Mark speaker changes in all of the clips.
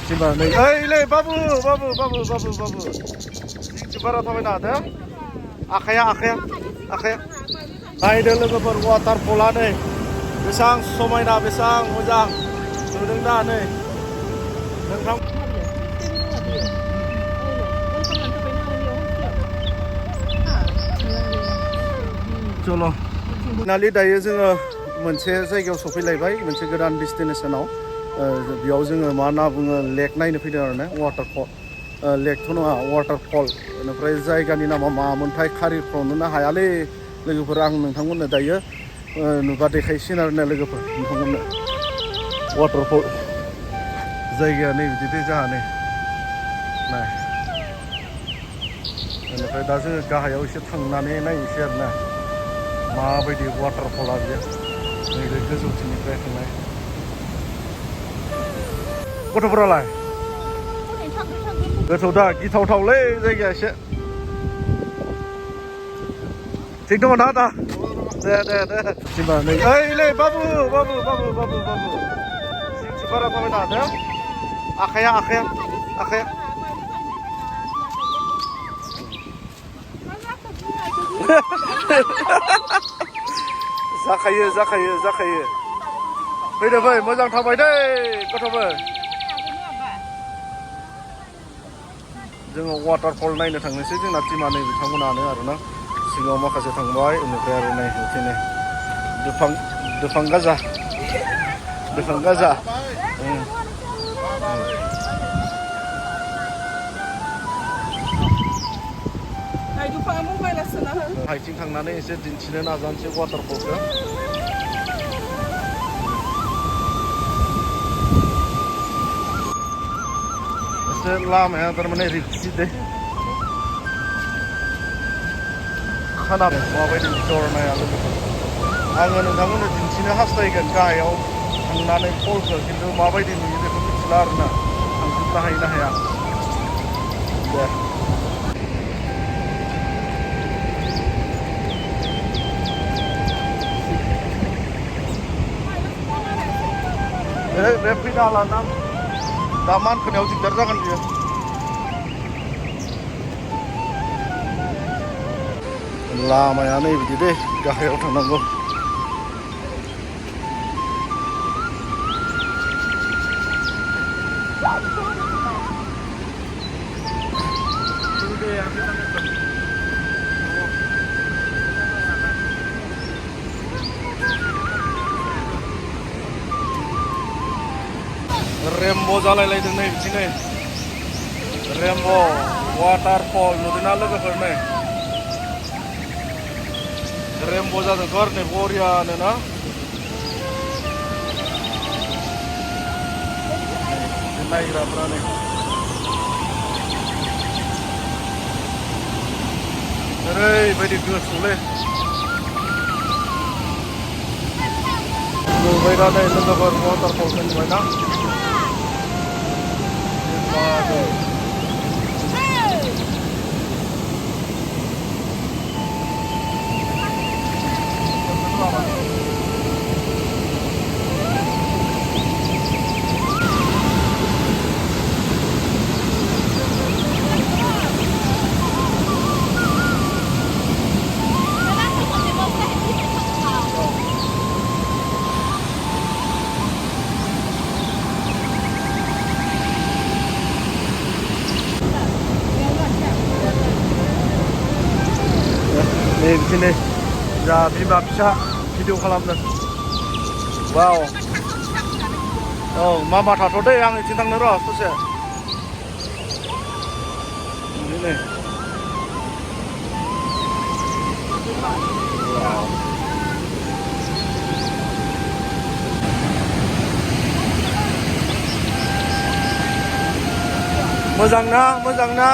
Speaker 1: Cima nih, le babu. Jing baru tahu nada. Akhaya. Naik dulu ke waterfall nih. Besang समायना besang मोजां नुदों दा नै नोंथां चलो नालि दायो जोङो मोनसे जायगायाव सफैलायबाय मोनसे गोदान डेस्टिनेशनाव बेयाव जोङो मा होनना बुङो लेक नायनो फैदों आरो ना वाटारफल लेकथ' नङा वाटारफल बेनिफ्राय जायगानि नामा मामोनथाय खारिफ्रावनो हायालै लोगोफोर आं नोंथांमोननो दायो नुबा देखायसिगोन आरो ना लोगोफोर नोंथांमोननो वाटारफल जायगाया नै बिदि जाहा नै नाय बेनिफ्राय दा जोङो गाहायाव एसे थांनानै नायनोसै आरो ना माबायदि वाटारफला बियो नैबे गोजौथिंनिफ्राय थांनाय गथ'फोरालाय गोथौ दा गिथावथावलै जायगाया एसे थिग दङ ना दा दे Cima nih, le babu. Jing baru tahu nada. Akhaya. Zakaya. Fai, मोजां थाबाय दै गथ'फोर जोङो वाटारफल नायनो थांनोसै जोंना टिमा नै बिथांमोनानो आरोना सिगाङाव माखासे थांबाय बेनिफ्राय आरो नै बिदिनो दुफां गाजा हाइथिं थांनानै एसे दिन्थिनो नाजानोसै वाटारफलखौ एसे लामाया थारमाने रिक्सि दे खोनादों माबायदि जरनाया लोगोफोर आङो नोंथांमोननो दिन्थिनो हास्थायगोन गाहायाव थांनानै फलखौ खिन्थु माबायदि नुयो बेखौ मिथिला आरोना थांजोबनो हायो ना हाया दे बे फैनो हाला ना दा मानखोनायाव दिगदार जागोन बियो लामाया नै बिदि दे गाहायाव थांनांगौ रेमबो जालायलायदों नै बिदिनो रेमबो वाटारफल नुदोंना लोगोफोर नै रेमबो जादोंथ' आरो नै बरियानो ना नायग्राफ्रा नै ओरैबायदि गोसोलै नुबाय दा नै लोगोफोर वाटारफलखौ नुबाय ना नै बिदिनो जा बिमा फिसा भिडिअ खालामदों वाव औ मामा थाथ'दे आं इथिं थांनो र' ससे बिदिनो मोजां ना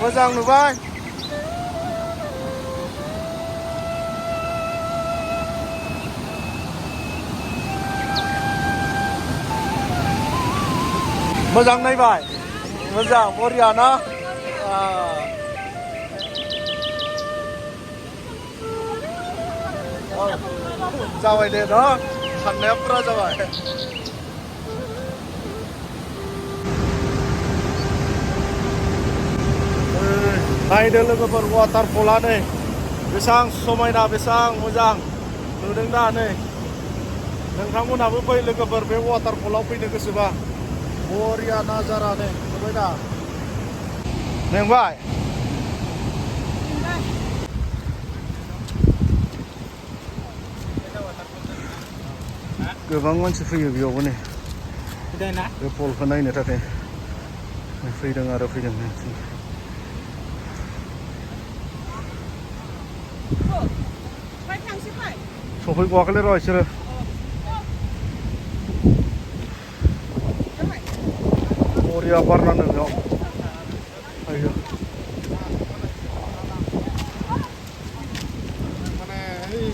Speaker 1: मोजां नुबाय मोजां नायबाय मोजां बरिया ना जाबाय दे न साननाया फुरा जाबाय नायदो लोगोफोर वाटारफला नै बेसां समायना बेसां मोजां नुदों दा नै नोंथांमोनाबो फै लोगोफोर बे वाटारफलाव फैनो गोसोबा बरिया नाजारा नै नुबाय दा मेंबाय गोबां मानसि फैयो बेयावबो नै बे फलखौ नायनो थाखाय फैदों आरो फैदों सफैबावाखैलै र' बिसोरो बरिया बारनानै बेयाव फैयो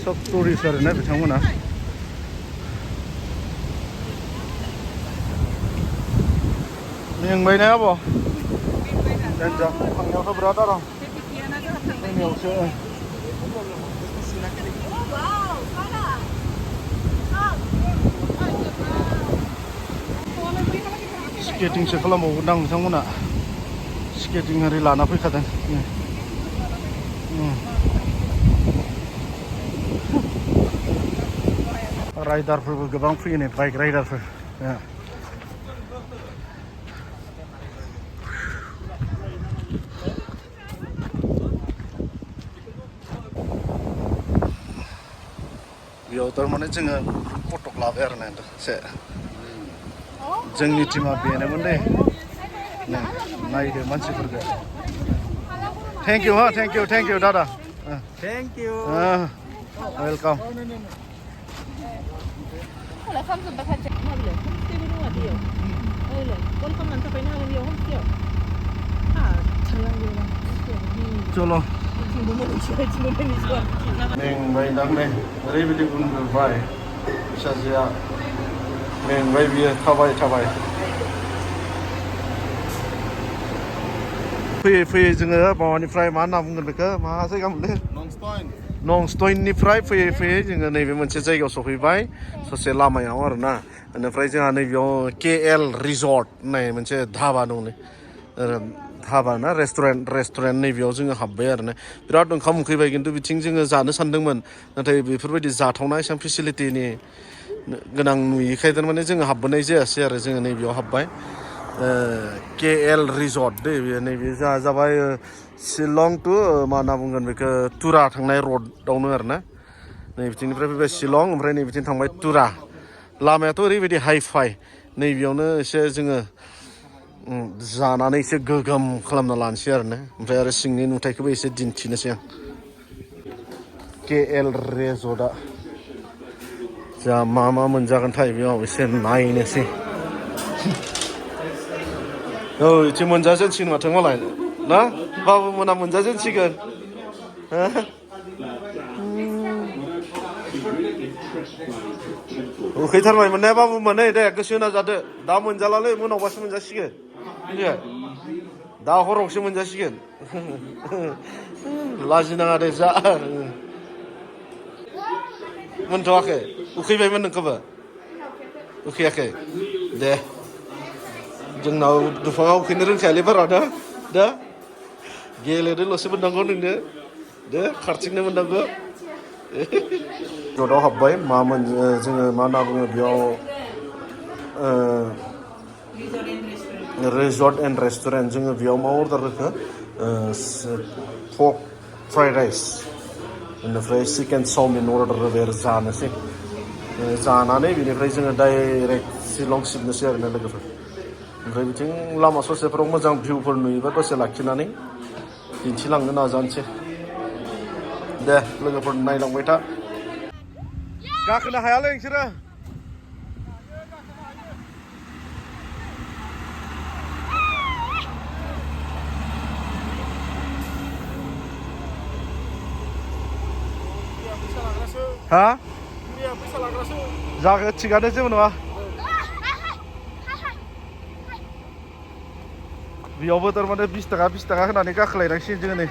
Speaker 1: सब टुरिस्ट आरोना बिथांमोना मेंबायना आब' देन्जार थांनायावथ' बिराद आराम जोंनियावसो स्केटिंसो खालामबावगोनदां बिथांमोना स्केटिं आरि लाना फैखादों राइडारफोरबो गोबां फैयो नै बाइक राइडारफोर बेयाव थारमाने जोङो फटक लाबाय आरो ना एसे जोंनि टिमा बेनोमोन दे नायदो मानसिफोरखौ थेंक इउ हा thank you Dada
Speaker 2: Thank you.
Speaker 1: Welcome चलो मेंबाय दां नै ओरैबायदि उन्दुबाय फिसाजोआ मेंबाय बियो थाबाय फैयै जोङो माबानिफ्राय मा होनना बुंगोन बेखौ मा जायगा मोनलै नंस्टयननिफ्राय फैयै जोङो नैबे मोनसे जायगायाव सफैबाय ससे लामायाव आरोना बेनिफ्राय जोंहा नैबेयाव KL रिजर्ट होननाय मोनसे धाबा दं नै धाबा ना रेस्टुरेन्ट नैबेयाव जोङो हाबबाय आरो ना बिराद ओंखाम उखैबाय खिन्थु बिथिं जोङो जानो सानदोंमोन नाथाय बेफोरबायदि जाथावना एसेबां फेसिलिटिनि गोनां नुयिखाय थारमाने जोङो हाबबोनाय जायासै आरो जोङो नैबेयाव हाबबाय KL रिजर्ट दै बेयो नैबे जोंहा जाबाय शिलं टु मा होनना बुंगोन बेखौ तुरा थांनाय रडआवनो आरो ना नै बिथिंनिफ्राय फैबाय शिलं ओमफ्राय नै बिथिं थांबाय तुरा लामायाथ' ओरैबायदि हाइ फाइ नैबेयावनो एसे जोङो जानानै एसे गोगोम खालामना लानोसै आरो ना ओमफ्राय आरो सिंनि नुथायखौबो एसे दिन्थिनोसै आं KL रिजर्टआ जा मा मोनजागोनथाय बेयाव एसे नायनोसै औ इथिं मोनजाजेनसिगोन माथो मालाय ना बाबु मोना मोनजाजेनसिगोन उखैथारबायमोन ने बाबुमोन नै दे गोसो होना जादो दा मोनजालालै मोनावबासो मोनजासिगोन दा हरावसो मोनजासिगोन लाजिनाङा दे जा मोनथ'वाखै उखैबायमोन नोंखौबो उखैयाखै दे जोंनाव दुफाङाव उखैनो रोंखायालै बारा दा गेलेनोल'सो मोननांगौ नोंनो दे खारथिंनो मोननांगौ रिजर्टआव हाबबाय जोङो मा होनना बुङो बेयाव रिजर्ट एन्ड रेस्टुरेन्ट जोङो बेयाव मा अर्डार होखो पर्क फ्राइड राइस बेनिफ्राय चिकेन चावमिन अर्डार होबाय आरो जानोसै जानानै बेनिफ्राय जोङो डाइरेक्ट शिलं सिबनोसै आरोना लोगोफोर ओमफ्राय बिथिं लामा ससेफोराव मोजां भिउफोर नुयोबा दसे लाखिनानै दिन्थिलांनो नाजानोसै दे लोगोफोर नायलांबाय था गाखोनो हायालै नोंसोरो हा जागोन थिगानो जेबो नङा बेयावबो थारमाने 20 थाखा होनानै गाखोलायनांसिगोन जोङो नै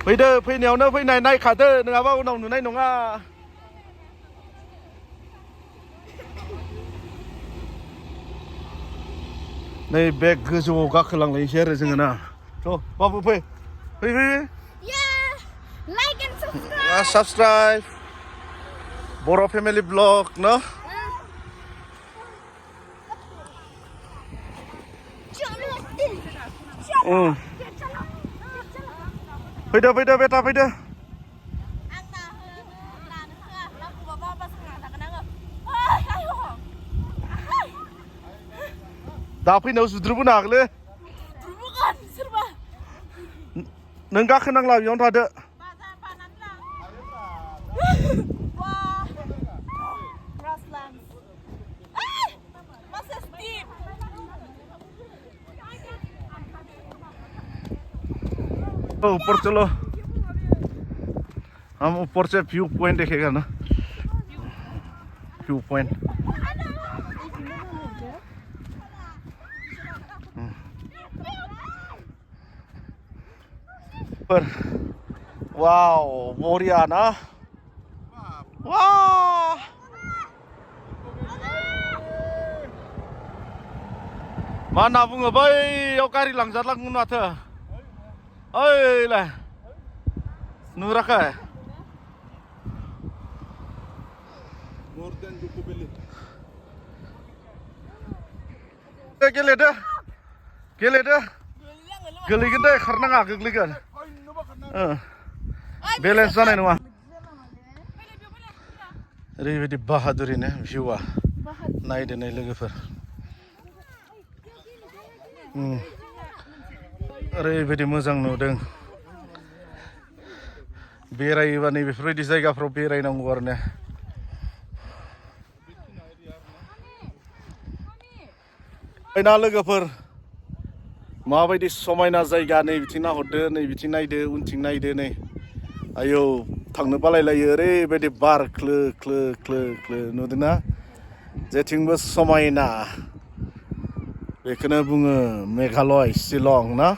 Speaker 1: फैदो फैनायावनो फैनाय नायखादो नङाबा उनाव नुनाय नङा नै बे गोजौआव गाखोलांलायनोसै आरो जोङो ना थ' बाबु फै फै फै
Speaker 2: Like and subscribe.
Speaker 1: Subscribe Boro' family blog न फैदो फैदो बेटा फैदो दा फैनायाव जुद्रुबोनो हागोनलै नों गाखोनांला बेयावनो थादो ऊपर चलो हम ऊपर से व्यू पॉइंट देखेगा ना व्यू पॉइंट पर वाव बढ़िया ना वाह मा होनना बुङो बैयाव गारि लांजालाङो माथो ओइलाय नुराखै गेलेदो गेलेदो गोलैगोन दे खारनाङा गोग्लैगोन बेलेन्स जानाय नङा ओरैबायदि बाहादुरिनो भिउआ नायदो नै लोगोफोर ओरैबायदि मोजां नुदों बेरायोबा नै बेफोरबायदि जायगाफ्राव बेरायनांगौ आरो ने ना लोगोफोर माबायदि समायना जायगा नै बिथिं नाहरदो नै बिथिं नायदो उनथिं नायदो नै आयौ थांनो बालायलायो ओरैबायदि बार क्लो क्लो क्लो क्लो नुदोंना जेथिंबो समायना बेखौनो बुङो मेघालय शिलं ना